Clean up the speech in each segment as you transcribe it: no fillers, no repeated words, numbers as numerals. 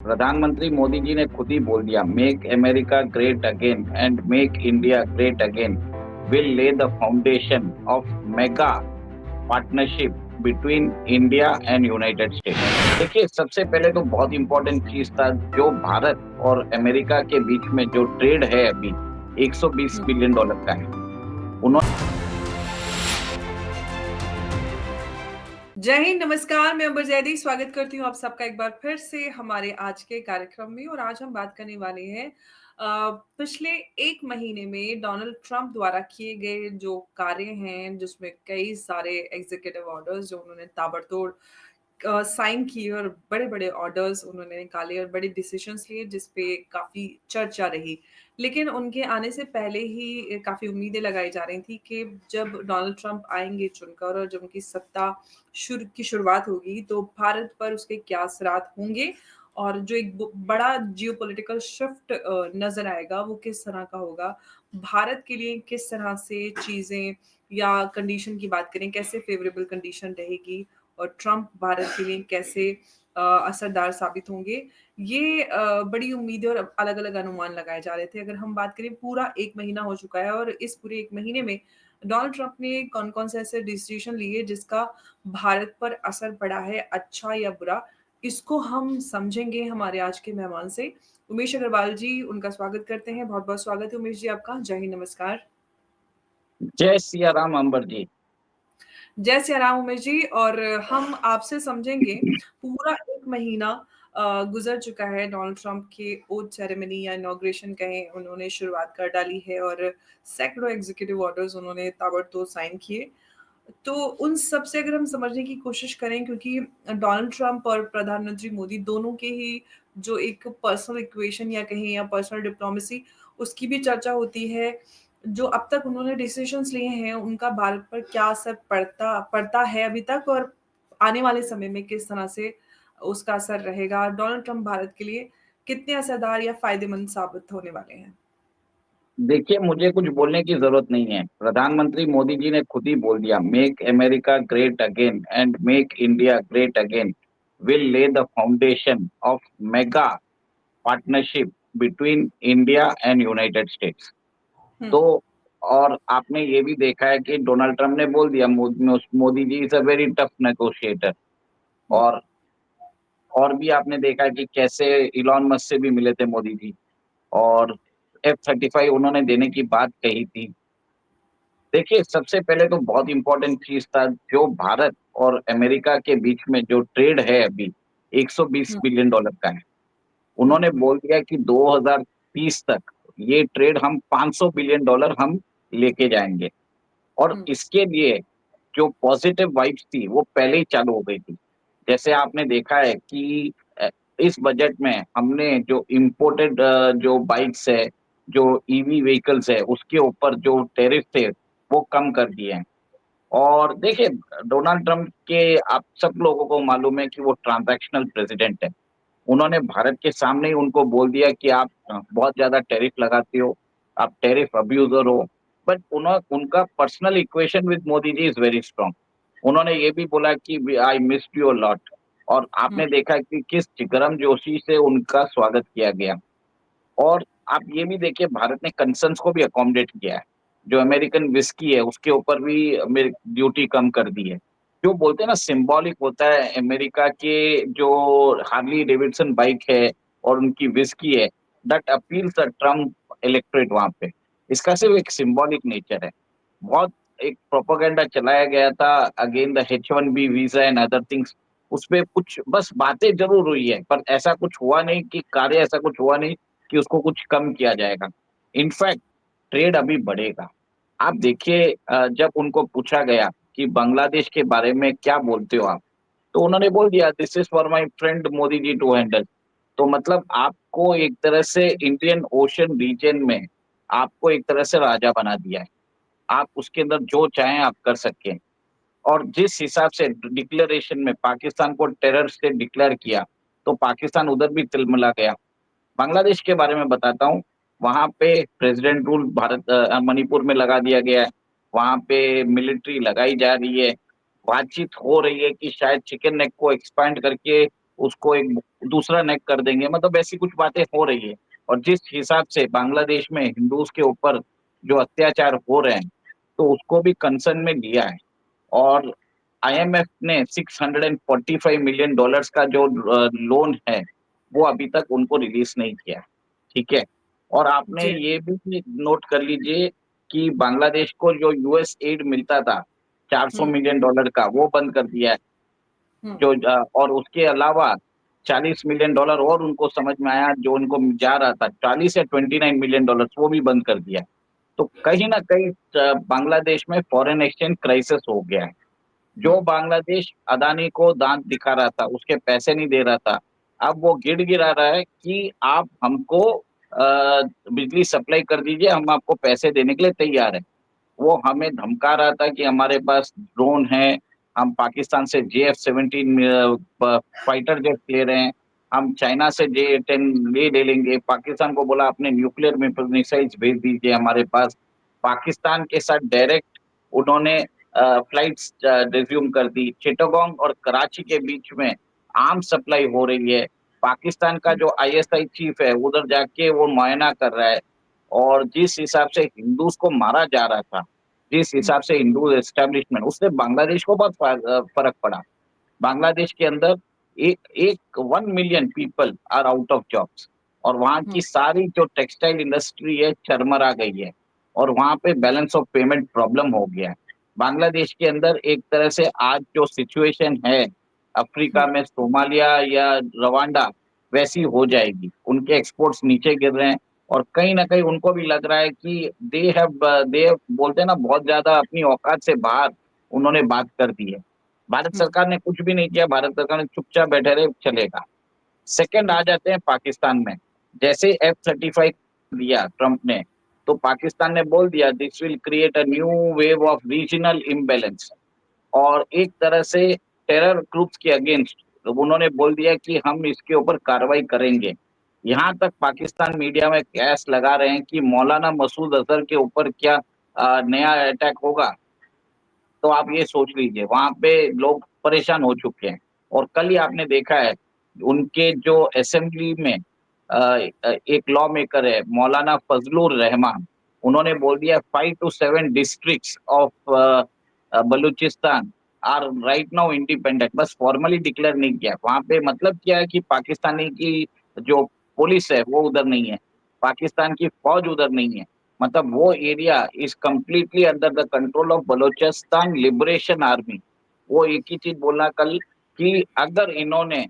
प्रधानमंत्री मोदी जी ने खुद ही बोल दिया, make America great again and make India great again will lay the foundation of mega partnership between India and United states. देखिए, सबसे पहले तो बहुत इंपॉर्टेंट चीज था जो भारत और अमेरिका के बीच में जो ट्रेड है अभी 120 हुँ। बिलियन डॉलर का है। उन्होंने जय हिंद, नमस्कार, मैं अंबर जैदी स्वागत करती हूँ आप सबका एक बार फिर से हमारे आज के कार्यक्रम में और आज हम बात करने वाले हैं पिछले 1 महीने में डोनाल्ड ट्रंप द्वारा किए गए जो कार्य हैं, जिसमें कई सारे एग्ज़ीक्यूटिव ऑर्डर्स जो उन्होंने ताबड़तोड़ साइन किए और बड़े-बड़े ऑर्डर्स उन्होंने निकाले और बड़े डिसीजंस लिए जिस पे काफ़ी चर्चा रही। लेकिन उनके आने से पहले ही काफ़ी उम्मीदें लगाई जा रही थी कि जब डोनाल्ड ट्रंप आएँगे चुनकर और जब उनकी सत्ता शुरुआत होगी तो भारत पर उसके क्या असरात होंगे और जो एक बड़ा जियोपॉलिटिकल शिफ्ट नज़र आएगा वो किस तरह का होगा? भारत के लिए किस तरह से चीज़ें या कंडीशन की बात करें, कैसे फ़ेवरेबल कंडीशन रहेगी? और ट्रंप भारत के लिए कैसे असरदार साबित होंगे, ये बड़ी उम्मीदें और अलग-अलग अनुमान लगाए जा रहे थे। अगर हम बात करें पूरा 1 महीना हो चुका है और इस पूरे 1 महीने में डोनाल्ड ट्रंप ने कौन-कौन से ऐसे डिसीज़न लिए जिसका भारत पर असर पड़ा है, अच्छा या बुरा? इसको हम समझेंगे हमारे आज के मेहमान से। उमेश अग्रवाल जी, उनका स्वागत करते हैं। बहुत-बहुत स्वागत है उमेश जी आपका। जय हिंद, नमस्कार। जय सिया राम अंबर जी। जय सिया राम उमेश जी और हम आपसे समझेंगे पूरा 1 महीना गुज़र चुका है डोनाल्ड ट्रंप के ओथ सेरेमनी या इनॉग्रेशन कहें उन्होंने शुरुआत कर डाली है और सैकड़ों एग्ज़ीक्यूटिव ऑर्डर्स उन्होंने ताबड़तोड़ साइन किए। तो उन सब से अगर हम समझने की कोशिश करें क्योंकि डोनाल्ड ट्रंप और प्रधानमंत्री मोदी दोनों के ही जो एक पर्सनल इक्वेशन या कहें या पर्सनल डिप्लोमेसी उसकी भी चर्चा होती है। जो अब तक उन्होंने डिसीजंस लिए हैं, उनका भारत पर क्या असर पड़ता पड़ता है अभी तक और आने वाले समय में किस तरह से उसका असर रहेगा? डोनाल्ड ट्रंप भारत के लिए कितने असरदार या फ़ायदेमंद साबित होने वाले हैं? देखिए, मुझे कुछ बोलने की ज़रूरत नहीं है। प्रधानमंत्री मोदी जी ने खुद ही बोल दिया, make America great again and make India great again will lay the foundation of mega partnership between India and United States. हुँ, तो और आपने ये भी देखा है कि डोनाल्ड ट्रंप ने बोल दिया, Modi ji is a very tough negotiator. हुँ, और और भी आपने देखा है कि कैसे इलॉन मस्क से भी मिले थे मोदी जी और F-35 उन्होंने देने की बात कही थी। देखिए, सबसे पहले तो बहुत इम्पोर्टेंट चीज़ था जो भारत और अमेरिका के बीच में जो ट्रेड है अभी 120 हुँ, बिलियन डॉलर का है। हुँ, उन्होंने बोल दिया कि 2030 तक ये ट्रेड हम 500 बिलियन डॉलर हम लेके जाएँगे और हुँ, इसके लिए जो पॉजिटिव वाइब्स थी वो पहले ही चालू हो गई थी। जैसे आपने देखा है कि इस बजट में हमने जो इम्पोर्टेड जो बाइक्स है, जो ईवी व्हीकल्स है, उसके ऊपर जो टैरिफ थे, वो कम कर दिए हैं। और देखिए, डोनाल्ड ट्रंप के आप सब लोगों को मालूम है कि वो ट्रांज़ैक्शनल प्रेज़िडेंट है। उन्होंने भारत के सामने ही उनको बोल दिया कि आप बहुत ज़्यादा टैरिफ लगाते हो, आप टैरिफ अब्यूज़र हो। बट उनका personal equation with Modi ji is very strong. उन्होंने ये भी बोला कि we I missed you a lot और हुँ, आपने देखा कि किस गर्मजोशी से उनका स्वागत किया गया। और आप ये भी देखिए भारत ने कंसर्न्स को भी अकोमोडेट किया है। जो अमेरिकन व्हिस्की है उसके ऊपर भी मेरी ड्यूटी कम कर दी है। जो बोलते हैं ना सिंबॉलिक होता है अमेरिका के जो हार्ली डेविडसन बाइक है और उनकी व्हिस्की है that appeals the Trump electorate वहाँ पे। इसका सिर्फ हुँ, एक सिंबॉलिक नेचर है। बहुत एक प्रोपेगेंडा चलाया गया था again the H-1B visa and other things. उसपे कुछ बस बातें ज़रूर हुई है, पर ऐसा कुछ हुआ नहीं कि कार्य ऐसा कुछ हुआ नहीं कि उसको कुछ कम किया जाएगा। इनफैक्ट ट्रेड अभी बढ़ेगा। आप देखिए जब उनको पूछा गया कि बांग्लादेश के बारे में क्या बोलते हो आप? तो उन्होंने बोल दिया this is for my friend Modi ji to handle. तो मतलब आपको एक तरह से इंडियन ओशन रीजन में आपको एक तरह से राजा बना दिया है। आप उसके अंदर जो चाहें आप कर सकते हैं। और जिस हिसाब से डिक्लेरेशन में पाकिस्तान को टेरर स्टेट डिक्लेयर किया, तो पाकिस्तान उधर भी तिलमिला गया। बांग्लादेश के बारे में बताता हूँ, वहाँ पे प्रेसिडेंट रूल मणिपुर में लगा दिया गया है, वहाँ पे मिलिट्री लगाई जा रही है, बातचीत हो रही है कि शायद चिकन नेक को एक्सपैंड करके उसको एक दूसरा नेक कर देंगे, मतलब ऐसी कुछ बातें हो रही है। और जिस हिसाब से बांग्लादेश में हिंदूज के ऊपर जो अत्याचार हो रहे हैं, तो उसको भी कंसर्न में लिया है। और आईएमएफ ने $645 मिलियन का जो लोन है, वो अभी तक उनको रिलीज नहीं किया। ठीक है। और आपने जी। ये भी नोट कर लीजिए कि बांग्लादेश को जो यूएस एड मिलता था, $400 हुँ, मिलियन का, वो बंद कर दिया है। हुँ, जो और उसके अलावा $40 मिलियन और उनको समझ में आया, जो उनको जा रहा था 40 या $29 मिलियन, वो भी बंद कर दिया है। तो कहीं ना कहीं बांग्लादेश में फॉरेन एक्सचेंज क्राइसिस हो गया है। जो हुँ, बांग्लादेश अदानी को दांत दिखा रहा था, उसके पैसे नहीं दे रहा था, अब वो गिड़गिड़ा रहा है कि आप हमको बिजली सप्लाई कर दीजिए, हम आपको पैसे देने के लिए तैयार हैं। वो हमें धमका रहा था कि हमारे पास ड्रोन है, हम पाकिस्तान से JF-17 फाइटर जेट ले रहे हैं, हम चाइना से J-10 ले लेंगे। पाकिस्तान को बोला अपने न्यूक्लियर मिसाइल्स भेज दीजिए हमारे पास। पाकिस्तान के साथ डायरेक्ट उन्होंने फ्लाइट्स रिज्यूम कर दी। चिटागोंग और कराची के बीच में आर्म्स सप्लाई हो रही है। पाकिस्तान का हुँ, जो आईएसआई चीफ है, उधर जाके वो मुआयना कर रहा है। और जिस हिसाब से हिंदूज को मारा जा रहा था, जिस हुँ, हिसाब से हिंदू एस्टेब्लिशमेंट, उससे बांग्लादेश को बहुत फर्क पड़ा। बांग्लादेश के अंदर एक एक 1 million people are out of jobs. और वहाँ हुँ, की सारी जो टेक्सटाइल इंडस्ट्री है चरमरा गई है। और वहाँ पे बैलेंस ऑफ पेमेंट प्रॉब्लम हो गया है। बांग्लादेश के अंदर एक तरह से आज जो सिचुएशन है, अफ्रीका हुँ, में सोमालिया या रवांडा वैसी हो जाएगी। उनके एक्सपोर्ट्स नीचे गिर रहे हैं। और कहीं न कहीं उनको भी लग रहा है कि दे बोलते हैं ना, बहुत ज़्यादा अपनी औकात से बाहर उन्होंने बात कर दी है। भारत हुँ, सरकार ने कुछ भी नहीं किया, भारत सरकार ने चुपचाप बैठे रहे, चलेगा। सेकंड हुँ, आ जाते हैं पाकिस्तान में। जैसे F-35 दिया ट्रंप ने, तो पाकिस्तान ने बोल दिया this will create a new wave of regional imbalance. और एक तरह से टेरर ग्रुप्स के अगेंस्ट उन्होंने बोल दिया कि हम इसके ऊपर कार्रवाई करेंगे। यहाँ तक पाकिस्तान मीडिया में कयास लगा रहे हैं कि मौलाना मसूद अजहर के ऊपर क्या नया अटैक होगा। तो आप ये सोच लीजिए, वहां पे लोग परेशान हो चुके हैं। और कल ही आपने देखा है, उनके जो असेंबली में एक लॉ मेकर है मौलाना फजलुर रहमान, उन्होंने बोल दिया 5 to 7 districts of Balochistan are right now independent. बस फॉर्मली डिक्लेयर नहीं किया। वहां पे मतलब क्या है कि पाकिस्तानी की जो पुलिस है वो उधर नहीं है, पाकिस्तान की फौज उधर नहीं है। मतलब वो area is completely under the control of Balochistan liberation army. वो एक ही चीज बोलना कल, कि अगर इन्होंने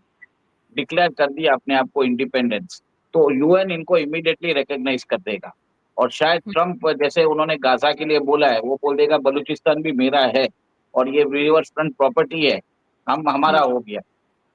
डिक्लेयर कर दिया अपने आप को इंडिपेंडेंस, तो यूएन इनको इमीडिएटली रिकॉग्नाइज कर देगा। और शायद हुँ, ट्रंप जैसे उन्होंने गाजा के लिए बोला है, वो बोल देगा बलूचिस्तान भी मेरा है और ये रिवर्स फ्रंट प्रॉपर्टी है, हम हमारा हुँ, हो गया।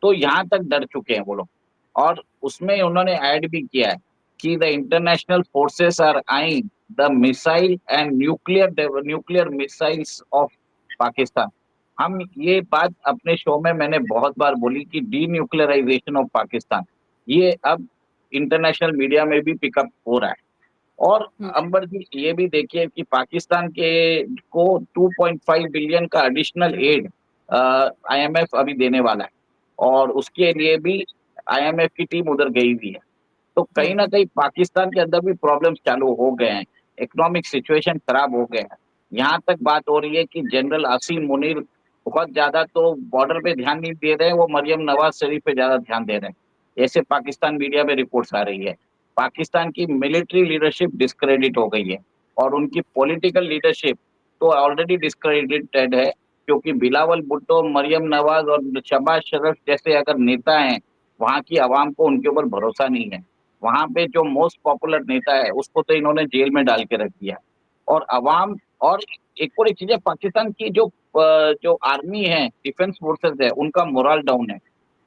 तो यहाँ तक डर चुके हैं वो लोग। और उसमें उन्होंने ऐड भी किया है कि the international forces are eyeing the missile and nuclear missiles of Pakistan. हम ये बात अपने शो में मैंने बहुत बार बोली कि डी न्यूक्लियराइजेशन ऑफ पाकिस्तान, ये अब इंटरनेशनल मीडिया में भी पिकअप हो रहा है। और हुँ, अंबर जी ये भी देखिए कि पाकिस्तान के को 2.5 बिलियन का एडिशनल एड आईएमएफ अभी देने वाला है। और उसके लिए भी आईएमएफ की टीम उधर गई हुई है। तो कहीं हुँ, ना कहीं पाकिस्तान के अंदर भी प्रॉब्लम्स चालू हो गए हैं, इकोनॉमिक सिचुएशन खराब हो गया है। यहाँ तक बात हो रही है कि जनरल असीम मुनीर बहुत ज्यादा तो बॉर्डर पे ध्यान नहीं दे रहे हैं, वो मरियम नवाज शरीफ पे ज्यादा ध्यान दे रहे हैं, ऐसे पाकिस्तान मीडिया में रिपोर्ट्स आ रही है। पाकिस्तान की मिलिट्री लीडरशिप डिस्क्रेडिट हो गई है। और उनकी पॉलिटिकल लीडरशिप तो ऑलरेडी डिस्क्रेडिटेड है, क्योंकि बिलावल भुट्टो, मरियम नवाज और शहबाज शरीफ जैसे अगर नेता हैं, वहाँ की आवाम को उनके ऊपर भरोसा नहीं है। वहाँ पे जो मोस्ट पॉपुलर नेता है उसको तो इन्होंने जेल में डाल के रख दिया। और अवाम, और एक और एक चीज है, पाकिस्तान की जो आर्मी है, डिफेंस फोर्सेस है, उनका मोरल डाउन है।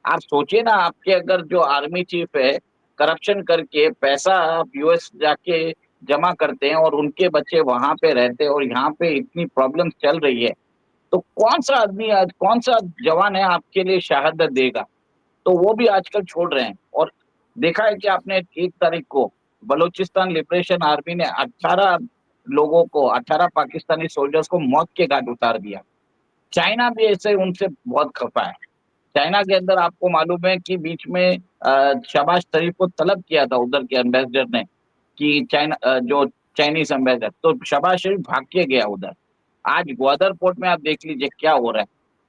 आप सोचिए ना, आपके अगर जो आर्मी चीफ है करप्शन करके पैसा आप यूएस जाके जमा करते हैं और उनके बच्चे वहां पे रहते हैं और यहाँ पे इतनी प्रॉब्लम चल रही है, तो कौन सा आदमी आज, कौन सा जवान है आपके लिए शहादत देगा। तो वो भी आजकल छोड़ रहे हैं। और देखा है कि आपने 1 तारीख को बलूचिस्तान लिबरेशन आर्मी ने 18 लोगों को, 18 पाकिस्तानी सोल्जर्स को मौत के घाट उतार दिया। चाइना भी ऐसे उनसे बहुत खफा है। चाइना के अंदर आपको मालूम है कि बीच में शहबाज शरीफ को तलब किया था उधर के एम्बेसडर ने, कि जो चाइनीज एम्बेसडर, तो शहबाज शरीफ भाग के गया उधर। आज ग्वादर पोर्ट में आप देख लीजिए क्या हो रहा है,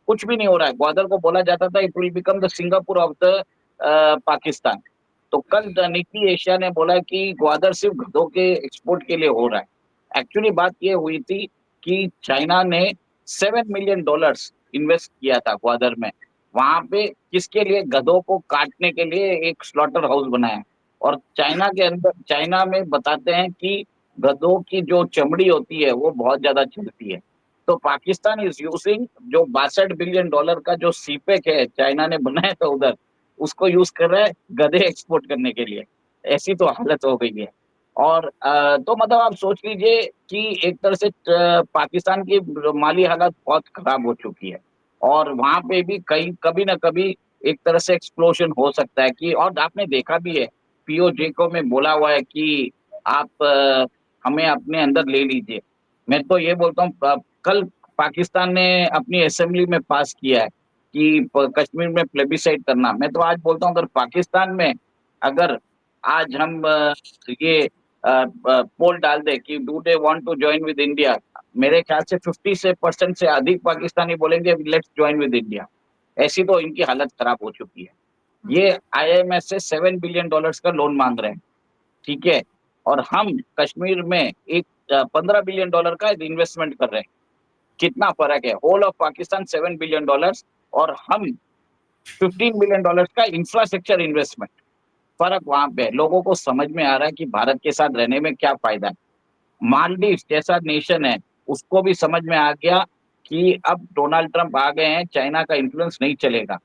कुछ भी नहीं हो रहा है। ग्वादर को बोला जाता था it will become the Singapore of the Pakistan. तो कल निकी एशिया ने बोला कि ग्वादर सिर्फ गधों के एक्सपोर्ट के लिए हो रहा है। एक्चुअली बात ये हुई थी कि चाइना ने $7 मिलियन इन्वेस्ट किया था ग्वादर में। वहां पे किसके लिए? गधों को काटने के लिए एक स्लॉटर हाउस बनाया। और चाइना के अंदर, चाइना में बताते हैं कि गधों की जो चमड़ी होती है वो बहुत ज्यादा चलती है। तो पाकिस्तान इज यूजिंग जो $62 बिलियन का जो सीपेक है चाइना ने बनाया था उधर, उसको यूज कर रहा है गधे एक्सपोर्ट करने के लिए। ऐसी तो हालत हो गई है। और तो मतलब आप सोच लीजिए कि एक तरह से पाकिस्तान की माली हालत बहुत खराब हो चुकी है। और वहां पे भी कहीं कभी ना कभी एक तरह से एक्सप्लोजन हो सकता है कि, और आपने देखा भी है पीओजे को में बोला हुआ है कि आप हमें अपने अंदर ले लीजिए। मैं तो ये बोलता हूँ, कल पाकिस्तान ने अपनी असेंबली में पास किया है कि कश्मीर में प्लेबिसाइड करना। मैं तो आज बोलता हूँ अगर पाकिस्तान में, अगर आज हम ये पोल डाल दे कि do they want to join with India, मेरे ख्याल से 50% से अधिक पाकिस्तानी बोलेंगे लेट्स ज्वाइन विद इंडिया। ऐसी तो इनकी हालत खराब हो चुकी है। हुँ। ये आईएमएफ से $7 बिलियन का लोन मांग रहे हैं, ठीक है। और हम कश्मीर में एक $15 बिलियन का इन्वेस्टमेंट कर रहे हैं। कितना फर्क है? होल ऑफ पाकिस्तान $7 बिलियन और हम $15 बिलियन का इंफ्रास्ट्रक्चर इन्वेस्टमेंट। फर्क वहां पे है। लोगों को समझ में आ रहा है कि भारत के साथ रहने में क्या फायदा है। मालदीव जैसा नेशन है, उसको भी समझ में आ गया कि अब डोनाल्ड ट्रंप आ गए हैं, चाइना का इन्फ्लुएंस नहीं चलेगा।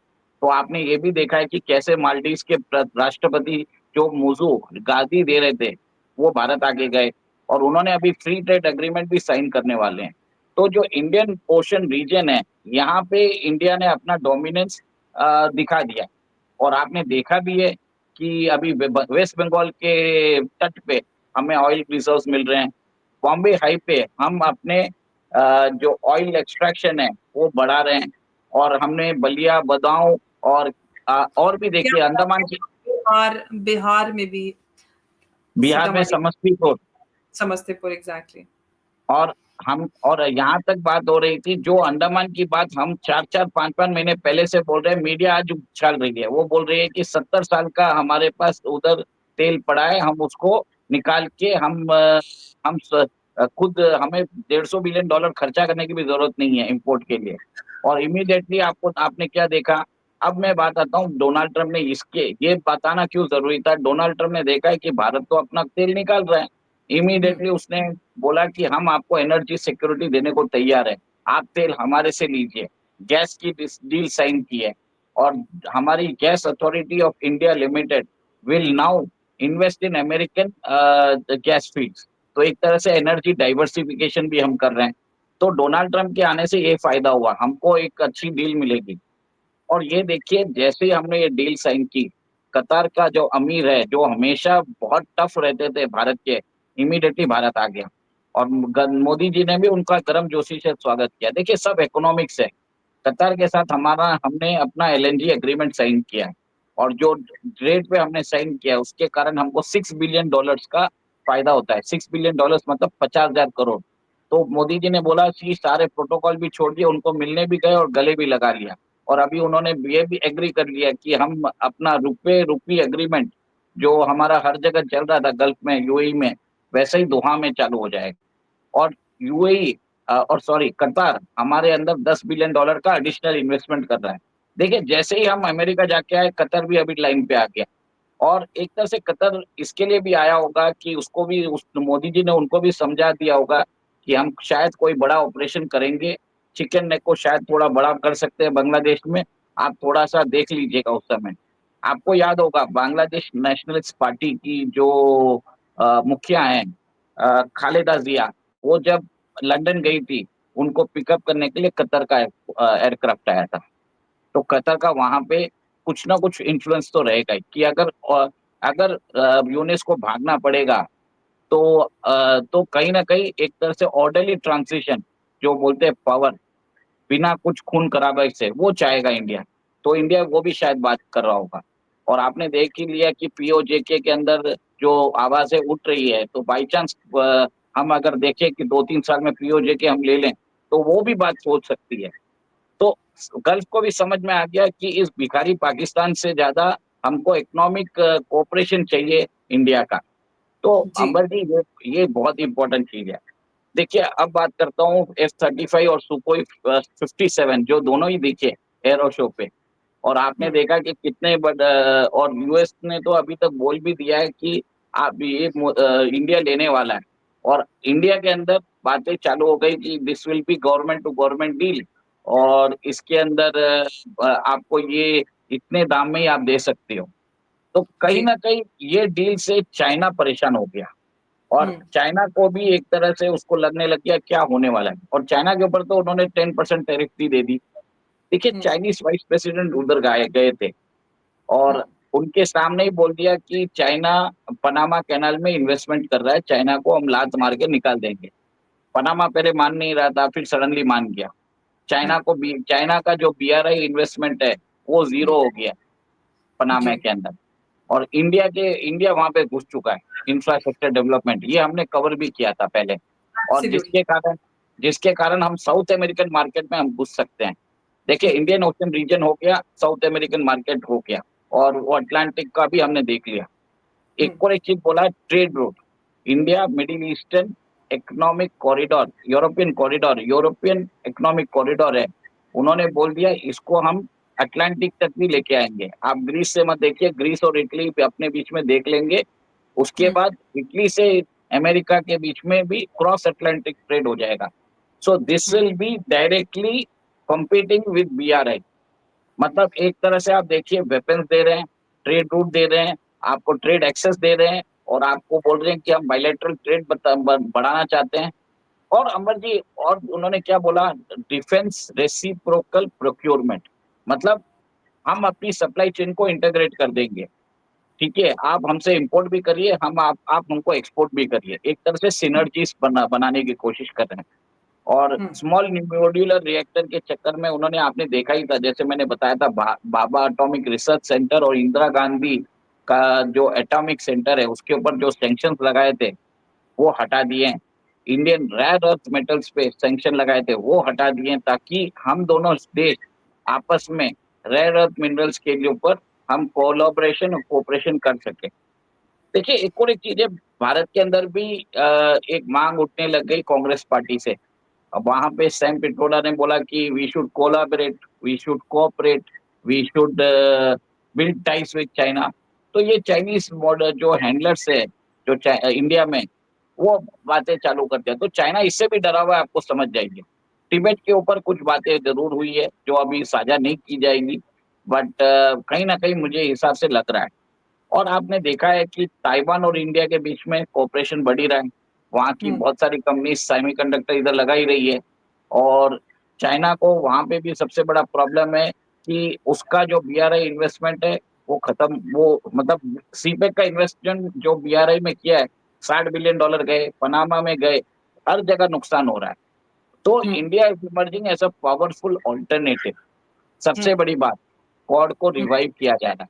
तो आपने ये भी देखा है कि कैसे मालदीव के राष्ट्रपति जो मुजू गादी दे रहे थे, वो भारत आगे गए और उन्होंने अभी फ्री ट्रेड एग्रीमेंट भी साइन करने वाले हैं। तो जो इंडियन ओशन रीजन है, यहाँ पे इंडिया ने अपना डोमिनेंस दिखा दिया। और आपने देखा भी है कि अभी वेस्ट बंगाल के तट पे हमें ऑयल रिजर्व्स मिल रहे हैं। बॉम्बे हाई पे हम अपने जो ऑयल एक्सट्रैक्शन है वो बढ़ा रहे हैं। और हमने बलिया, बदाऊं और और भी क्या देखिए बात अंडमान है! की, बिहार बिहार में भी बिहार में सीतामढ़ी, समस्तीपुर। समस्तीपुर एग्ज़ैक्टली। और हम, और यहाँ तक बात हो रही थी जो अंडमान की बात हम 4-4 5-5 महीने पहले से बोल रहे हैं, मीडिया आज उछाल रही है। वो बोल रही है कि 70 साल का हमारे पास उधर तेल पड़ा है, हम उसको निकाल के खुद हमें $150 बिलियन खर्चा करने की भी जरूरत नहीं है इंपोर्ट के लिए। और इमीडिएटली आपको, आपने क्या देखा? अब मैं बात आता हूँ डोनाल्ड ट्रंप ने, इसके ये बताना क्यों जरूरी था? डोनाल्ड ट्रंप ने देखा है कि भारत तो अपना तेल निकाल रहा है, हुँ। इमीडिएटली उसने बोला कि हम आपको एनर्जी सिक्योरिटी देने को तैयार है, आप तेल हमारे से लीजिए। गैस की डील साइन की है। और हमारी gas authority of India limited will now invest in American gas fields. तो एक तरह से एनर्जी डाइवर्सिफिकेशन भी हम कर रहे हैं। तो डोनाल्ड ट्रंप के आने से ये फायदा हुआ, हमको एक अच्छी डील मिलेगी। और ये देखिए जैसे ही हमने ये डील साइन की, कतार का जो अमीर है, जो हमेशा बहुत टफ रहते थे भारत के, इमीडिएटली भारत आ गया। और मोदी जी ने भी उनका गर्मजोशी से स्वागत किया। देखिए सब इकोनॉमिक्स है। कतार के साथ हमारा, हमने अपना एलएनजी एग्रीमेंट साइन किया है। और जो रेट पे हमने साइन किया है उसके कारण हमको $6 बिलियन का फायदा होता है। $6 बिलियन मतलब 50,000 करोड़। तो मोदी जी ने बोला कि सारे प्रोटोकॉल भी छोड़ दिए, उनको मिलने भी गए और गले भी लगा लिया। और अभी उन्होंने ये भी एग्री कर लिया कि हम अपना रुपए रुपी एग्रीमेंट जो हमारा हर जगह चल रहा था गल्फ में, यूएई में, वैसे ही दोहा में चालू हो जाएगा। और यूएई और सॉरी कतार हमारे अंदर $10 बिलियन का एडिशनल इन्वेस्टमेंट कर रहा है। देखिए जैसे ही हम अमेरिका जाके आए, कतर भी अभी लाइन पे आ गया। और एक तरह से कतर इसके लिए भी आया होगा कि उसको भी, उस मोदी जी ने उनको भी समझा दिया होगा कि हम शायद कोई बड़ा ऑपरेशन करेंगे, चिकन नेक को शायद थोड़ा बड़ा कर सकते हैं बांग्लादेश में। आप थोड़ा सा देख लीजिएगा उस समय। आपको याद होगा बांग्लादेश नेशनलिस्ट पार्टी की जो मुखिया हैं, खालेदा जिया, वो जब लंदन गई थी, उनको पिकअप करने के लिए कतर का एयरक्राफ्ट आया था। तो कतर का वहां पे कुछ ना कुछ इन्फ्लुएंस तो रहेगा ही कि अगर यूनेस को भागना पड़ेगा तो तो कहीं ना कहीं एक तरह से ऑर्डरली ट्रांजिशन जो बोलते हैं पावर, बिना कुछ खून खराबे से, वो चाहेगा इंडिया। तो इंडिया वो भी शायद बात कर रहा होगा। और आपने देख ही लिया कि पीओजेके के अंदर जो आवाजें उठ रही है, तो बाई चांस हम अगर देखें कि 2-3 साल में पीओजेके हम ले लें, तो वो भी बात सोच सकती है। तो गल्फ को भी समझ में आ गया कि इस भिखारी पाकिस्तान से ज्यादा हमको इकोनॉमिक कोऑपरेशन चाहिए इंडिया का। तो जी। अंबर जी, ये बहुत इंपॉर्टेंट चीज है। देखिए, अब बात करता हूँ F-35 और सुकोई 57, जो दोनों ही दिखे एरो शो पे। और आपने हुँ, देखा कि कितने और यूएस ने तो अभी तक बोल भी दिया है कि आप ये इंडिया लेने वाला है। और इंडिया के अंदर बातें चालू हो गई कि this will be government to government deal, और इसके अंदर आपको ये इतने दाम में ही आप दे सकते हो। तो कहीं जी। ना कहीं ये डील से चाइना परेशान हो गया, और हुँ, चाइना को भी एक तरह से उसको लगने लग गया क्या होने वाला है, और चाइना के ऊपर तो उन्होंने 10% टैरिफ भी दे दी। देखिए, हुँ, चाइनीज वाइस प्रेसिडेंट उधर गए गए थे, हुँ, और उनके सामने ही बोल दिया कि चाइना पनामा कैनाल में इन्वेस्टमेंट कर रहा है, चाइना को हम लात मार के निकाल देंगे। पनामा पहले मान नहीं रहा था, फिर सडनली मान गया। हुँ, चाइना का जो बीआरआई इन्वेस्टमेंट है, वो हुँ, जीरो हो गया पनामा जी, के अंदर। और इंडिया वहां पे घुस चुका है, इंफ्रास्ट्रक्चर डेवलपमेंट, ये हमने कवर भी किया था पहले। और एब्सोल्यूटली। जिसके कारण हम साउथ अमेरिकन मार्केट में हम घुस सकते हैं। देखिए, हुँ, इंडियन ओशन रीजन हो गया, साउथ अमेरिकन मार्केट हो गया, और वो अटलांटिक का भी हमने देख लिया। हुँ, एक और एक चीज बोला, trade route, India middle eastern economic corridor, European economic corridor है। उन्होंने बोल दिया इसको हम अटलांटिक तक भी लेके आएंगे। आप ग्रीस से मत देखिए, ग्रीस और इटली भी अपने बीच में देख लेंगे। उसके हुँ, बाद इटली से अमेरिका के बीच में भी क्रॉस अटलांटिक ट्रेड हो जाएगा। So this hmm, will be directly competing with BRI. मतलब एक तरह से आप देखिए, वेपन्स दे रहे हैं, ट्रेड रूट दे रहे हैं, आपको ट्रेड एक्सेस दे रहे हैं, और आपको बोल रहे हैं कि हम बायलैटरल ट्रेड बढ़ाना चाहते हैं। और अमर जी, और उन्होंने क्या बोला, डिफेंस रेसिप्रोकल प्रोक्योरमेंट, मतलब हम अपनी सप्लाई चेन को इंटीग्रेट कर देंगे। ठीक है, आप हमसे इंपोर्ट भी करिए, आप हमको एक्सपोर्ट भी करिए। एक तरह से हुँ, सिनर्जीज बनाने की कोशिश कर रहे हैं। और हुँ, स्मॉल मॉड्यूलर रिएक्टर के चक्कर में उन्होंने, आपने देखा ही था, जैसे मैंने बताया था, बाबा एटॉमिक रिसर्च सेंटर और इंदिरा गांधी का जो एटॉमिक सेंटर है, उसके ऊपर जो सैंक्शंस लगाए थे, वो हटा दिए हैं। इंडियन रेयर अर्थ मेटल्स पे सैंक्शन लगाए थे, वो हटा दिए हैं, ताकि हम दोनों देश आपस में रेयर अर्थ मिनरल्स के ऊपर हम कोलैबोरेशन और कोऑपरेशन कर सके। देखिए, एक और एक चीज है, भारत के अंदर भी एक मांग उठने लग गई कांग्रेस पार्टी से। अब वहां पे सैम पिट्रोडा ने बोला कि we should collaborate, we should cooperate, we should build ties with China. तो ये चाइनीज मॉडल जो हैंडलर्स है, जो इंडिया में, वो बातें चालू करते हैं। तो चाइना इससे भी डरा हुआ है, आपको समझ जाइए। तिब्बत के ऊपर कुछ बातें जरूर हुई है जो अभी साझा नहीं की जाएगी, बट कहीं ना कहीं मुझे हिसाब से लग रहा है। और आपने देखा है कि ताइवान और इंडिया के बीच में कोऑपरेशन बढ़ ही रहा है। वहाँ की हुँ, बहुत सारी कंपनी सेमीकंडक्टर इधर लगा ही रही है। और चाइना को वहाँ पे भी सबसे बड़ा प्रॉब्लम है कि उसका जो बीआरआई इन्वेस्टमेंट है, वो खत्म, वो मतलब सीपेक का इन्वेस्टमेंट जो बीआरआई में किया है, $60 बिलियन गए, पनामा में गए, हर जगह नुकसान हो रहा है। तो हुँ, India is emerging as a powerful alternative. हुँ, सबसे बड़ी बात, क्वाड को हुँ, रिवाइव किया जा रहा है।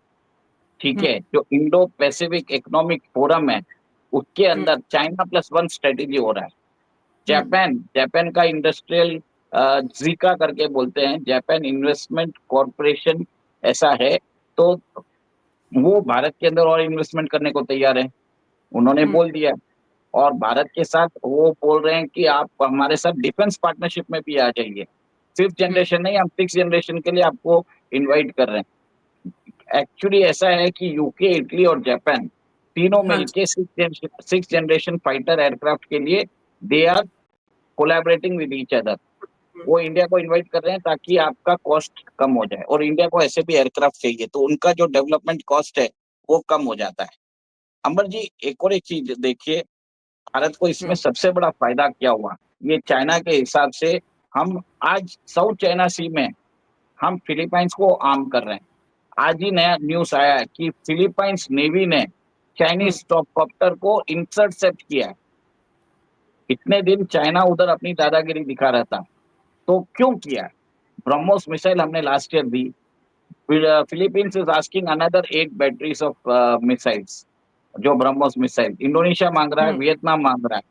ठीक हुँ, है, जो इंडो पैसिफिक इकोनॉमिक फोरम है, उसके हुँ, अंदर China+1 स्ट्रेटेजी हो रहा है। हुँ, जापान जापान का इंडस्ट्रियल जीका करके बोलते हैं, जापान इन्वेस्टमेंट कॉरपोरेशन ऐसा है। तो वो भारत के अंदर और इन्वेस्टमेंट करने को तैयार है, उन्होंने हुँ, बोल दिया। और भारत के साथ वो बोल रहे हैं कि आप हमारे साथ डिफेंस पार्टनरशिप में भी आ जाइए। फिफ्थ हुँ, जनरेशन नहीं, हम सिक्स जनरेशन के लिए आपको इनवाइट कर रहे हैं। एक्चुअली ऐसा है कि यूके, इटली और जापान तीनों हाँ जी। मिलके सिक्स जनरेशन फाइटर एयरक्राफ्ट के लिए they are collaborating with each other. हुँ, वो इंडिया को इनवाइट कर रहे हैं ताकि आपका कॉस्ट कम हो जाए, और इंडिया को ऐसे भी एयरक्राफ्ट चाहिए, तो उनका जो डेवलपमेंट कॉस्ट है, वो कम हो जाता है। अंबर जी, एक और एक चीज देखिए, भारत को इसमें हुँ, सबसे बड़ा फायदा क्या हुआ, ये चाइना के हिसाब से, हम आज साउथ चाइना सी में हम फिलीपाइंस को आर्म कर रहे हैं। आज ही नया न्यूज आया है कि फिलीपाइंस नेवी ने हुँ, चाइनीज टॉप कॉप्टर को इंटरसेप्ट किया है। इतने दिन चाइना उधर अपनी दादागिरी दिखा रहा था, तो क्यों किया? ब्रह्मोस मिसाइल हमने last year the, Philippines is asking another 8 batteries of missiles, जो ब्रह्मोस मिसाइल। इंडोनेशिया मांग रहा है, हुँ, वियतनाम मांग रहा है,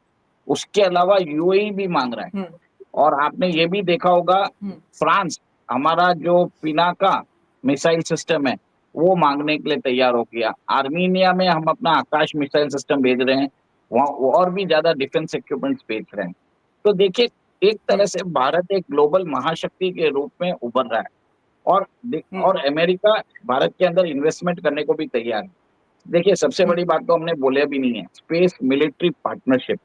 उसके अलावा यूएई भी मांग रहा है। हुँ, और आपने ये भी देखा होगा, हुँ, फ्रांस, हमारा जो पिनाका मिसाइल सिस्टम है, वो मांगने के लिए तैयार हो गया। आर्मीनिया में हम अपना आकाश मिसाइल सिस्टम भेज रहे हैं, वहाँ वो और भी ज्यादा डिफेंस इक्विपमेंट्स भेज रहे हैं। तो देखिए, एक हुँ, तरह से भारत एक ग्लोबल महाशक्ति के रूप में उभर रहा है। और हुँ, और अमेरिका भारत के अंदर इन्वेस्टमेंट करने को भी तैयार है। देखिए, सबसे हुँ, बड़ी बात तो हमने बोले भी नहीं है, स्पेस मिलिट्री पार्टनरशिप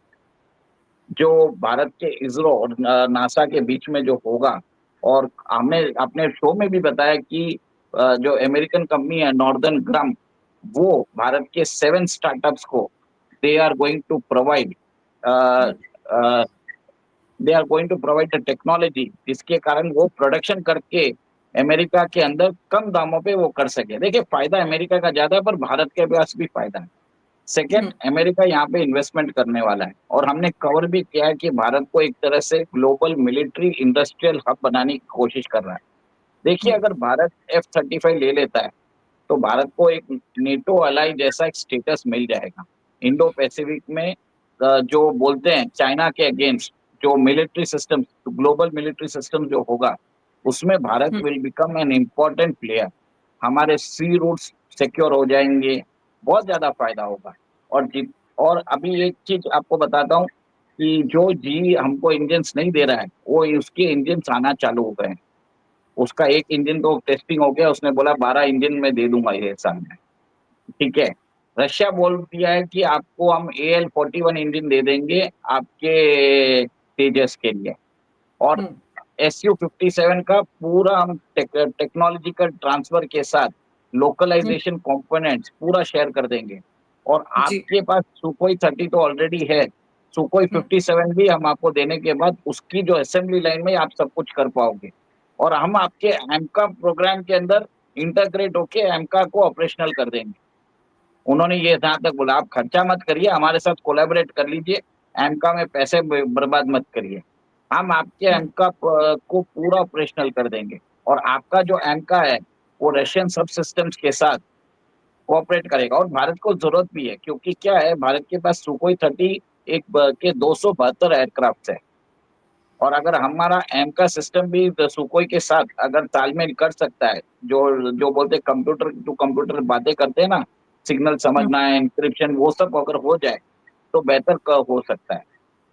जो भारत के इसरो और नासा के बीच में जो होगा। और हमने अपने शो में भी बताया कि जो अमेरिकन कंपनी है नॉर्दर्न ग्रम, वो भारत के 7 स्टार्टअप्स को they are going to provide hmm, they are going to provide the technology, जिसके कारण वो प्रोडक्शन करके अमेरिका के अंदर कम दामों पे वो कर सके। देखिए, फायदा अमेरिका का ज्यादा है, पर भारत के पास भी फायदा है। सेकंड, हुँ, अमेरिका यहाँ पे इन्वेस्टमेंट करने वाला है, और हमने कवर भी किया है कि भारत को एक तरह से ग्लोबल मिलिट्री इंडस्ट्रियल हब बनाने की कोशिश कर रहा है। देखिए, हुँ, अगर भारत F-35 ले लेता है, तो भारत को एक नेटो अलाई जैसा एक स्टेटस मिल जाएगा। इंडो पैसिफिक में जो बोलते हैं चाइना के अगेंस्ट जो military system, global military system जो होगा, उसमें भारत हुँ, will become an important player. हमारे सी रूट्स सिक्योर हो जाएंगे, बहुत ज्यादा फायदा होगा। और जित और अभी एक चीज आपको बताता हूँ कि जो जी हमको इंजन्स नहीं दे रहा है, वो उसके इंजन्स आना चालू हो गए हैं। उसका एक इंजन तो टेस्टिंग हो गया, उसने बोला 12 इंजन मैं दे दूंगा ये साल में। ठीक है। रशिया बोल दिया है कि आपको हम AL-41 इंजन दे देंगे आपके तेजस के लिए। और हुँ, Su-57 का पूरा हम टेक्नोलॉजिकल ट्रांसफर के साथ हुँ, लोकलाइजेशन कंपोनेंट्स पूरा शेयर कर देंगे। और जी, आपके पास सुखोई 30 तो ऑलरेडी है, सुखोई हुँ, 57 भी हम आपको देने के बाद उसकी जो असेंबली लाइन में आप सब कुछ कर पाओगे। और हम आपके एमका प्रोग्राम के अंदर इंटीग्रेट होके एमका को ऑपरेशनल कर देंगे। उन्होंने ये जहाँ तक बोला, आप खर्चा मत करिए, हमारे साथ कोलैबोरेट कर लीजिए, एमका में पैसे बर्बाद मत करिए, हम आपके हुँ, एमका को पूरा ऑपरेशनल कर देंगे। और आपका जो एमका है, वो रशियन सब सिस्टम्स के साथ कोऑपरेट करेगा। और भारत को जरूरत भी है, क्योंकि क्या है, भारत के पास सुखोई 30 के 272 एयरक्राफ्ट है। और अगर हमारा एम का सिस्टम भी सुखोई के साथ अगर तालमेल कर सकता है, जो जो बोलते कंप्यूटर टू कंप्यूटर बातें करते हैं ना, सिग्नल हुँ, समझना है, इंक्रिप्शन, वो सब अगर हो जाए तो बेहतर हो सकता है।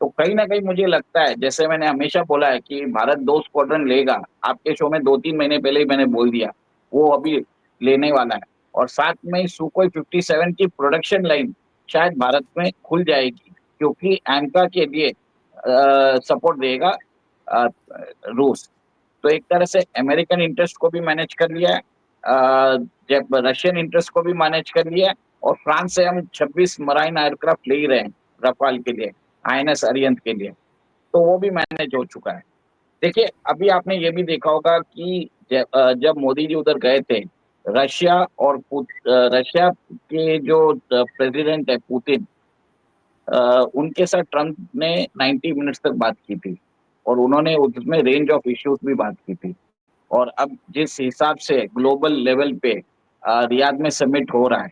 तो कहीं ना कहीं मुझे लगता है, जैसे मैंने हमेशा बोला है कि भारत 2 स्क्वाड्रन लेगा, आपके शो में 2-3 महीने पहले ही मैंने बोल दिया, वो अभी लेने वाला है। और साथ में सुखोई 57 की प्रोडक्शन लाइन शायद भारत में खुल जाएगी, क्योंकि एमका के लिए सपोर्ट देगा अ, रूस। तो एक तरह से अमेरिकन इंटरेस्ट को भी मैनेज कर लिया है, जब रशियन इंटरेस्ट को भी मैनेज कर लिया है। और फ्रांस से हम 26 मराइन एयरक्राफ्ट ले ही रहे हैं रफाल के लिए, INS अरिहंत के लिए, तो वो भी मैनेज हो चुका है। देखिए, अभी आपने ये भी देखा होगा कि जब मोदी जी उधर गए थे, रशिया रशिया के जो प्रेसिडेंट है पुतिन, उनके साथ ट्रम्प ने 90 मिनट्स तक बात की थी, और उन्होंने उसमें रेंज ऑफ इश्यूज भी बात की थी। और अब जिस हिसाब से ग्लोबल लेवल पे रियाद में समिट हो रहा है,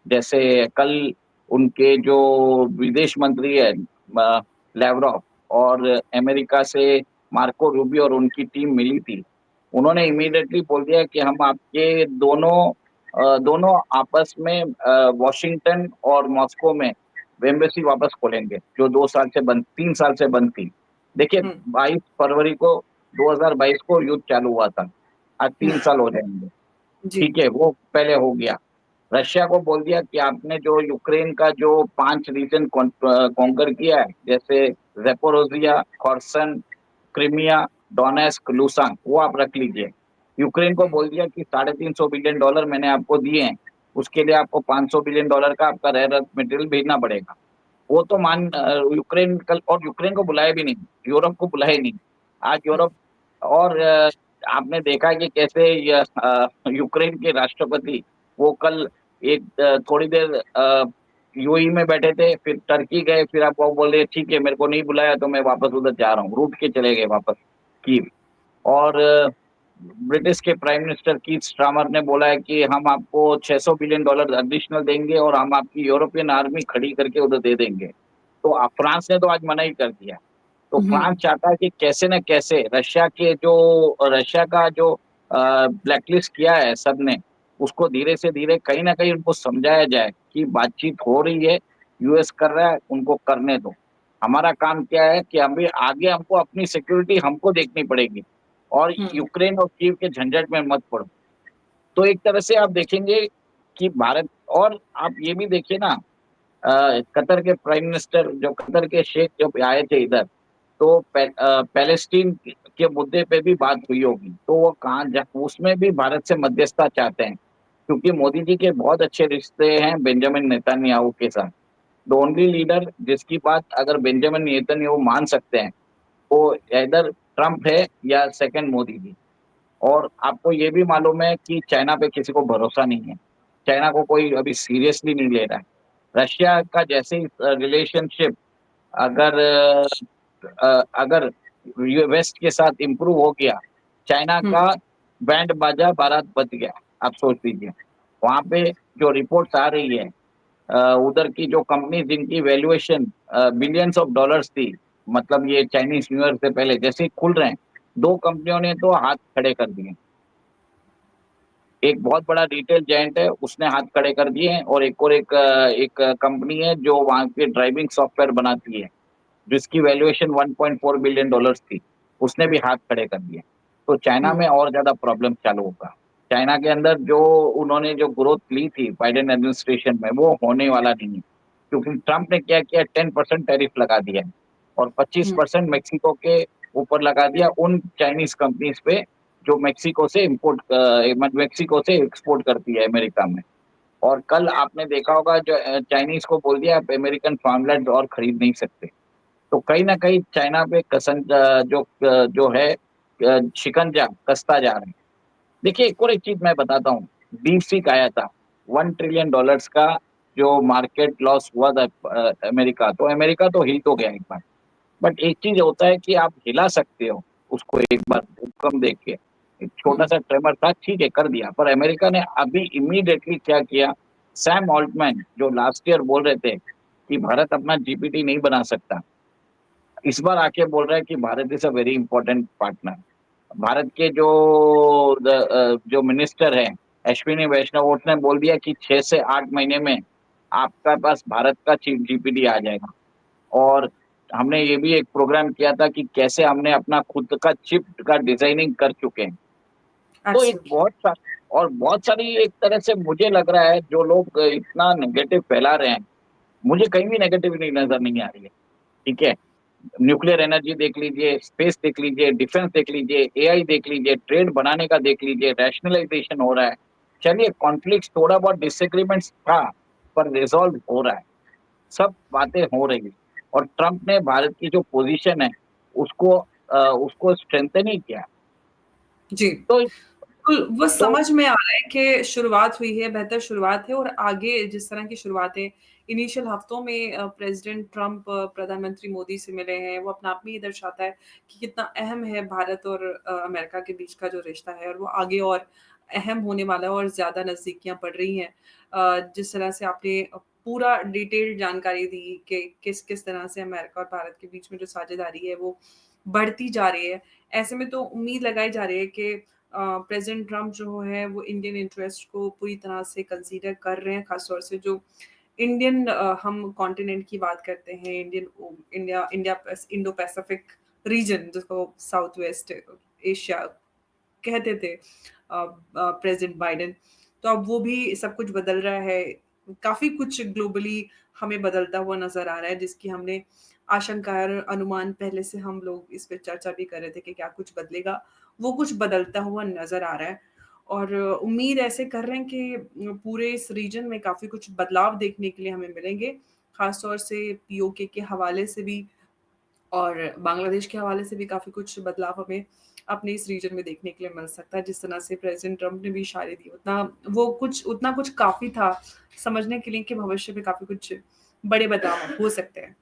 जैसे कल उनके जो विदेश मंत्री है लैवरॉव, और अमेरिका से मार्को रूबियो और उनकी टीम मिली थी, उन्होंने इमीडिएटली बोल दिया कि हम आपके दोनों आपस में वॉशिंगटन और मॉस्को में एम्बेसी वापस खोलेंगे, जो 2 साल से बंद, 3 साल से बंद थी। देखिए, हुँ, 22 फरवरी को 2022 को युद्ध चालू हुआ था, आज हुँ, 3 साल हो जाएंगे। जी, ठीक है, वो पहले हो गया। रशिया को बोल दिया कि आपने जो यूक्रेन का जो 5 रीजन कॉन्कर किया है, जैसे ज़ेपोरोजिया, खॉर्सन, क्रीमिया, डोनेस्क, लुसान, वो आप रख लीजिए। यूक्रेन को हुँ, बोल दिया कि $350 बिलियन मैंने आपको दिए हैं, उसके लिए आपको $500 बिलियन का आपका रेयर अर्थ मटेरियल भेजना पड़ेगा। वो तो यूक्रेन कल, और यूक्रेन को बुलाया भी नहीं, यूरोप को बुलाया ही नहीं। आज हुँ, यूरोप, और आपने देखा कि कैसे यूक्रेन के राष्ट्रपति, वो कल थोड़ी देर यूएई में बैठे थे, फिर टर्की गए, फिर आप वो बोल रहे ठीक है मेरे को नहीं बुलाया तो मैं वापस उधर जा रहा हूँ, रूठ के चले गए वापस कीव। और ब्रिटिश के प्राइम मिनिस्टर कीथ स्टार्मर ने बोला है कि हम आपको $600 बिलियन एडिशनल देंगे और हम आपकी यूरोपियन आर्मी खड़ी करके उधर दे देंगे। तो फ्रांस ने तो आज मना ही कर दिया। तो हुँ, फ्रांस चाहता है कि कैसे न कैसे रशिया का जो ब्लैकलिस्ट किया है सबने, उसको धीरे से धीरे कहीं न कहीं उनको समझाया जाए कि बातचीत हो रही है, यूएस कर रहा है, उनको करने दो। हमारा काम क्या है कि अभी आगे हमको अपनी सिक्योरिटी हमको देखनी पड़ेगी और हुँ, यूक्रेन और कीव के झंझट में मत पड़ो। तो एक तरह से आप देखेंगे कि भारत, और आप ये भी देखिए ना, कतर के प्राइम मिनिस्टर, जो कतर के शेख जब आए थे इधर, तो पैलेस्टीन के मुद्दे पे भी बात हुई होगी, तो वो कहाँ जा उसमें भी भारत से मध्यस्थता चाहते हैं, क्योंकि मोदी जी के बहुत अच्छे रिश्ते हैं बेंजामिन नेतन्याहू के साथ। द ओनली लीडर जिसकी बात अगर बेंजामिन नेतन्याहू मान सकते हैं, वो इधर ट्रम्प है या सेकंड मोदी जी। और आपको ये भी मालूम है कि चाइना पे किसी को भरोसा नहीं है। चाइना को कोई अभी सीरियसली नहीं ले रहा है। रशिया का जैसे ही रिलेशनशिप अगर अगर वेस्ट के साथ इम्प्रूव हो गया, चाइना हुँ, का बैंड बाजा बारात बज गया। आप सोच लीजिए, वहां पे जो रिपोर्ट्स आ रही है, उधर की जो कंपनी जिनकी वैल्यूएशन बिलियंस ऑफ डॉलर्स थी, मतलब ये चाइनीज न्यू ईयर से पहले जैसे ही खुल रहे हैं, दो कंपनियों ने तो हाथ खड़े कर दिए। एक बहुत बड़ा रिटेल जायंट है, उसने हाथ खड़े कर दिए हैं, और एक कंपनी है जो वहाँ के ड्राइविंग सॉफ्टवेयर बनाती है, जिसकी वैल्यूएशन $1.4 बिलियन थी, उसने भी हाथ खड़े कर दिए। तो चाइना हुँ, में और ज़्यादा प्रॉब्लम चालू होगा। चाइना के अंदर जो उन्होंने जो ग्रोथ ली थी बाइडेन एडमिनिस्ट्रेशन में, वो होने वाला नहीं है, क्योंकि ट्रम्प ने क्या किया, 10% टैरिफ लगा दिया है और हुँ, 25% मेक्सिको के ऊपर लगा दिया उन चाइनीज कंपनीज पे जो मेक्सिको से एक्सपोर्ट करती है अमेरिका में। और कल आपने देखा होगा, जो चाइनीज को बोल दिया आप अमेरिकन फार्मलैंड और खरीद नहीं सकते। तो कहीं न कहीं चाइना पे जो है शिकंजा कसता जा रहा है। देखिए, एक और एक चीज़ मैं बताता हूँ, डीपसीक आया था, $1 ट्रिलियन का जो मार्केट लॉस हुआ था अमेरिका, तो अमेरिका तो हिल तो गया एक बार। बट एक चीज़ होता है कि आप हिला सकते हो उसको एक बार भूकंप देख के। एक हुँ, छोटा-सा ट्रेमर था, ठीक है, कर दिया, पर अमेरिका ने अभी इमीडिएटली क्या किया, सैम ऑल्टमैन जो लास्ट ईयर बोल रहे थे कि भारत अपना जीडीपी नहीं बना सकता, इस बार आके बोल रहा है कि Bharat is a very important partner. Bharat के जो मिनिस्टर हैं, अश्विनी वैष्णव, उसने बोल दिया कि 6 से 8 महीने में आपका पास भारत का चीफ जीपीडी आ जाएगा। और हमने ये भी एक प्रोग्राम किया था कि कैसे हमने अपना खुद का चिप का डिजाइनिंग कर चुके हैं। तो एक एब्सोल्युटली। बहुत सारी, एक तरह से मुझे लग रहा है जो लोग इतना नेगेटिव फैला रहे हैं, मुझे कहीं भी नेगेटिविटी नजर नहीं आ रही है। ठीक है, न्यूक्लियर एनर्जी देख लीजिए, स्पेस देख लीजिए, डिफेंस देख लीजिए, एआई देख लीजिए, ट्रेड बनाने का देख लीजिए, रैशनलाइजेशन हो रहा है। चलिए, कॉन्फ्लिक्ट थोड़ा बहुत डिसएग्रीमेंट्स था, पर रिजॉल्व हो रहा है, सब बातें हो रही है। और ट्रम्प ने भारत की जो पोजीशन है, उसको उसको स्ट्रेंथन ही किया। जी। तो बिल्कुल, वो तो समझ में आ रहा है कि शुरुआत हुई है, बेहतर शुरुआत है और आगे जिस तरह की शुरुआतें इनिशियल हफ्तों में प्रेज़िडेंट ट्रम्प प्रधानमंत्री मोदी से मिले हैं, वो अपने आप में ये दर्शाता है कि कितना अहम है भारत और अमेरिका के बीच का जो रिश्ता है और वो आगे और अहम होने वाला है और ज़्यादा नज़दीकियाँ बढ़ रही हैं। जिस तरह से आपने पूरा डिटेल्ड जानकारी दी कि किस-किस तरह से अमेरिका और भारत के बीच में जो साझेदारी है, वो बढ़ती जा रही है। ऐसे में तो उम्मीद लगाई जा रही है कि प्रेज़िडेंट ट्रम्प जो है वो इंडियन इंटरेस्ट को पूरी तरह से कंसीडर कर रहे हैं, ख़ास तौर से जो इंडियन हम कॉन्टिनेंट की बात करते हैं, इंडिया इंडिया पैस इंडो पैसिफिक रीजन जिसको साउथ वेस्ट एशिया कहते थे प्रेज़िडेंट बाइडेन। तो अब वो भी सब कुछ बदल रहा है। काफ़ी कुछ ग्लोबली हमें बदलता हुआ नज़र आ रहा है, जिसकी हमने आशंकाएँ और अनुमान पहले से हम लोग इस पे चर्चा भी कर रहे थे कि क्या कुछ बदलेगा। वो कुछ बदलता हुआ नज़र आ रहा है और उम्मीद ऐसे कर रहे हैं कि पूरे इस रीजन में काफ़ी कुछ बदलाव देखने के लिए हमें मिलेंगे। ख़ास तौर से पीओके के हवाले से भी और बांग्लादेश के हवाले से भी काफ़ी कुछ बदलाव हमें अपने इस रीजन में देखने के लिए मिल सकता है। जिस तरह से प्रेज़िडेंट ट्रम्प ने भी इशारे दिए, उतना कुछ काफ़ी था समझने के लिए कि भविष्य में काफ़ी कुछ बड़े बदलाव हो सकते हैं।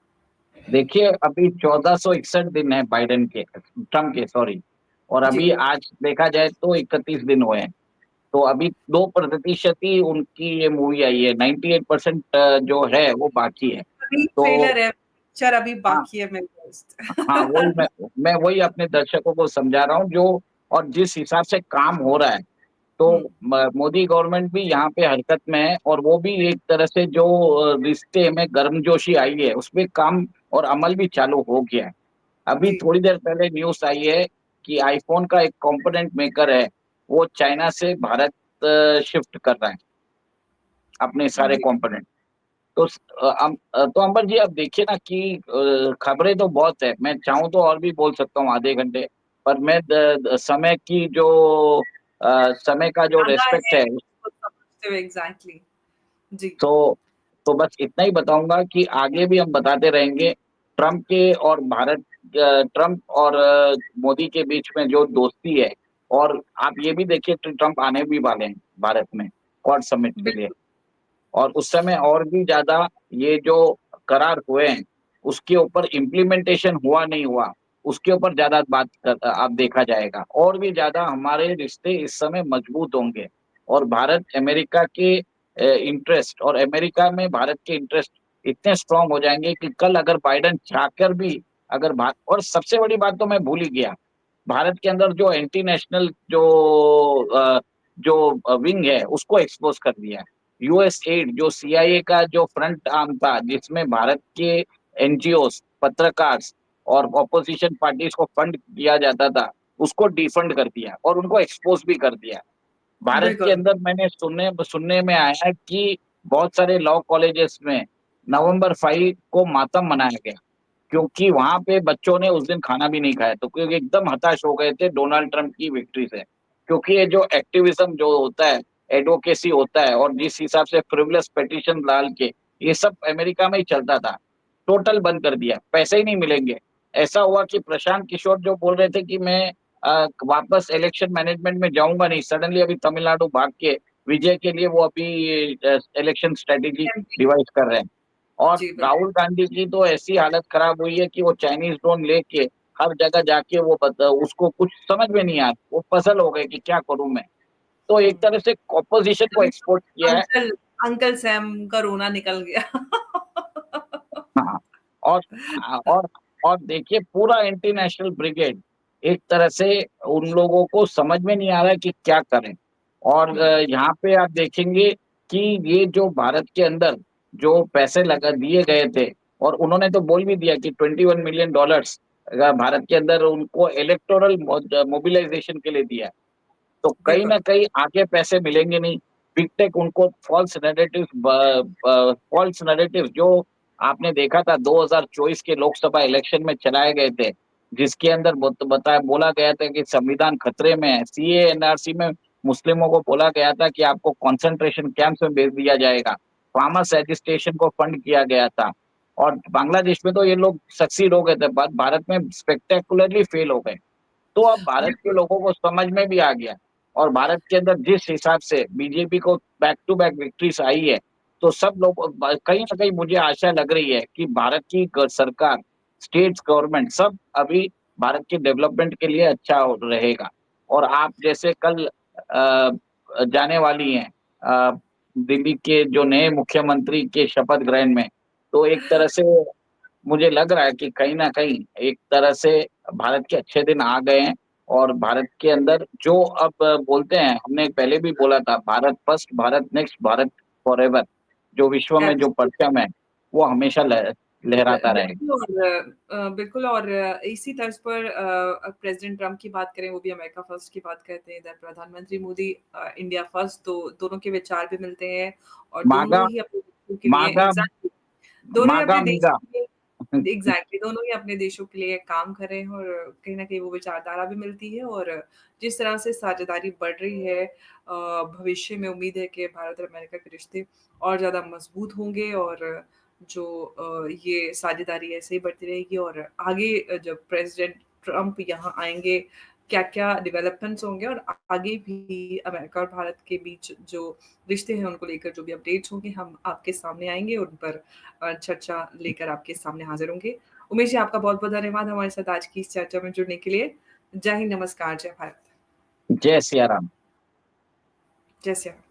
देखिए, अभी 1461 दिन है बाइडेन के, ट्रम्प के, सॉरी। और जी। अभी आज देखा जाए तो 31 दिन हुए हैं। तो अभी 2% ही उनकी ये मूवी आई है, 98% जो है वो बाकी है। अभी तो ट्रेलर है, पिक्चर अभी हाँ, बाकी है मेरे दोस्त। हाँ, वही मैं वही अपने दर्शकों को समझा रहा हूँ, जो और जिस हिसाब से काम हो रहा है, तो हुँ, मोदी गवर्नमेंट भी यहाँ पे हरकत में है, और वो भी एक तरह से जो रिश्ते में गर्मजोशी आई है, उसमें काम और अमल भी चालू हो गया है। अभी जी, थोड़ी देर पहले न्यूज़ आई है कि आईफ़ोन का एक कंपोनेंट मेकर है, वो चाइना से भारत शिफ्ट कर रहा है अपने सारे जी। कंपोनेंट। तो अंबर जी, अब देखिए ना कि खबरें तो बहुत है, मैं चाहूँ तो और भी बोल सकता हूँ आधे घंटे, पर मैं समय की जो समय का जो ज़्यादा रेस्पेक्ट है है, उसको समझते हुए एग्ज़ैक्टली। जी, तो तो बस इतना ही बताऊंगा कि आगे भी हम बताते रहेंगे ट्रम्प के और ट्रम्प और मोदी के बीच में जो दोस्ती है। और आप ये भी देखिए कि ट्रम्प आने भी वाले हैं भारत में क्वाड समिट के लिए, बिल्कुल। और उस समय और भी ज़्यादा ये जो करार हुए हैं, उसके ऊपर इम्प्लीमेंटेशन हुआ नहीं हुआ, उसके ऊपर ज़्यादा अब देखा जाएगा, और भी ज़्यादा हमारे रिश्ते इस समय मजबूत होंगे। और भारत अमेरिका के इंटरेस्ट और अमेरिका में भारत के इंटरेस्ट इतने स्ट्रॉन्ग हो जाएँगे कि कल अगर बाइडेन चाहकर भी, अगर भा और सबसे बड़ी बात तो मैं भूल ही गया, भारत के अंदर जो एंटी नेशनल जो विंग है, उसको एक्सपोज़ कर दिया है। यूएस एड जो सीआईए का जो फ्रंट आर्म था, जिसमें भारत के एनजीओस, पत्रकार्स और ऑपोजिशन पार्टीज को फंड दिया जाता था, उसको डिफंड कर दिया और उनको एक्सपोज भी कर दिया। भारत के बिल्कुल। अंदर मैंने सुनने सुनने में आया है कि बहुत सारे लॉ कॉलेजेस में नवंबर 5 को मातम मनाया गया, क्योंकि वहां पे बच्चों ने उस दिन खाना भी नहीं खाया, तो क्योंकि एकदम हताश हो गए थे डोनाल्ड ट्रंप की विक्ट्री से। क्योंकि ये जो एक्टिविज्म जो होता है, एडवोकेसी होता है, और जिस हिसाब से फ्रिवलेस पिटीशन डाल के ये सब अमेरिका में ही चलता था, टोटल बंद कर दिया, पैसे ही नहीं मिलेंगे। ऐसा हुआ कि प्रशांत किशोर जो बोल रहे थे कि मैं वापस इलेक्शन मैनेजमेंट में जाऊंगा नहीं, सडनली अभी तमिलनाडु भाग के विजय के लिए वो अभी इलेक्शन स्ट्रेटेजी एमपी। डिवाइस कर रहे हैं। और जी, बिल्कुल। राहुल गांधी की तो ऐसी हालत खराब हुई है कि वो चाइनीज ड्रोन लेके हर जगह जाके उसको कुछ समझ में नहीं आया, वो पजल हो गए कि क्या करूं मैं। तो एक हुँ। तरह से ऑपोजिशन को तभी तो एक्सपोर्ट किया है। अंकल अंकल सैम का रोना निकल गया। हाँ, और और और देखिए पूरा इंटरनेशनल ब्रिगेड एक तरह से उन लोगों को समझ में नहीं आ रहा है कि क्या करें। और हुँ, यहाँ पे आप देखेंगे कि ये जो भारत के अंदर जो पैसे लगा दिए गए थे, और उन्होंने तो बोल भी दिया कि $21 मिलियन भारत के अंदर उनको इलेक्टोरल मोबिलाइजेशन के लिए दिया है। तो कहीं न बिल्कुल। कहीं आगे पैसे मिलेंगे नहीं। बिग टेक उनको फ़ॉल्स नैरेटिव जो आपने देखा था 2024 के लोकसभा इलेक्शन में चलाए गए थे, जिसके अंदर बोला गया था कि संविधान खतरे में है। सीएए, एनआरसी में मुस्लिमों को बोला गया था कि आपको कंसंट्रेशन कैंप्स में भेज दिया जाएगा। फार्मर्स एजिटेशन को फंड किया गया था, और बांग्लादेश में तो ये लोग सक्सीड हो गए थे, बट भारत में स्पेक्टेकुलरली फेल हो गए। तो अब भारत के बिल्कुल। लोगों को समझ में भी आ गया, और भारत के अंदर जिस हिसाब से बीजेपी को बैक टू बैक विक्ट्रीज आई है, तो सब लोग कहीं ना कहीं मुझे आशा लग रही है कि भारत की सरकार, स्टेट्स गवर्नमेंट सब अभी भारत के डेवलपमेंट के लिए अच्छा रहेगा। और आप जैसे कल जाने वाली हैं अ, दिल्ली के जो नए मुख्यमंत्री के शपथ ग्रहण में, तो एक तरह से मुझे लग रहा है कि कहीं न कहीं एक तरह से भारत के अच्छे दिन आ गए हैं। और भारत के अंदर जो अब बोलते हैं, हमने पहले भी बोला था, Bharat first, Bharat next, Bharat forever, जो विश्व में जो एब्सोल्यूटली। परचम है, वो हमेशा लहराता रहेगा। बिल्कुल। और बिल्कुल। और इसी तर्ज पर प्रेज़िडेंट ट्रम्प की बात करें, वो भी अमेरिका फर्स्ट की बात कहते हैं, इधर प्रधानमंत्री मोदी इंडिया फर्स्ट, तो दोनों के विचार भी मिलते हैं और मागा दोनों ही अपने देशों के लिए मागा एग्ज़ैक्टली दोनों ही मागा अपने देश मीगा। के लिए दोनों ही अपने देशों के लिए काम कर रहे हैं, और कहीं न कहीं वो विचारधारा भी मिलती है। और जिस तरह से साझेदारी बढ़ रही है, भविष्य में उम्मीद है कि भारत और अमेरिका के रिश्ते और ज़्यादा मज़बूत होंगे, और जो ये साझेदारी ऐसे ही बढ़ती रहेगी। और आगे जब प्रेज़िडेंट ट्रम्प यहाँ आएँगे, क्या-क्या डेवलपमेंट्स होंगे, और आगे भी अमेरिका और भारत के बीच जो रिश्ते हैं, उनको लेकर जो भी अपडेट्स होंगे, हम आपके सामने आएँगे, उन पर चर्चा लेकर आपके सामने हाज़िर होंगे। उमेश जी, आपका बहुत-बहुत धन्यवाद हमारे साथ आज की इस चर्चा में जुड़ने के लिए। जय हिंद, नमस्कार, जय भारत। जय सिया राम। जय सिया राम।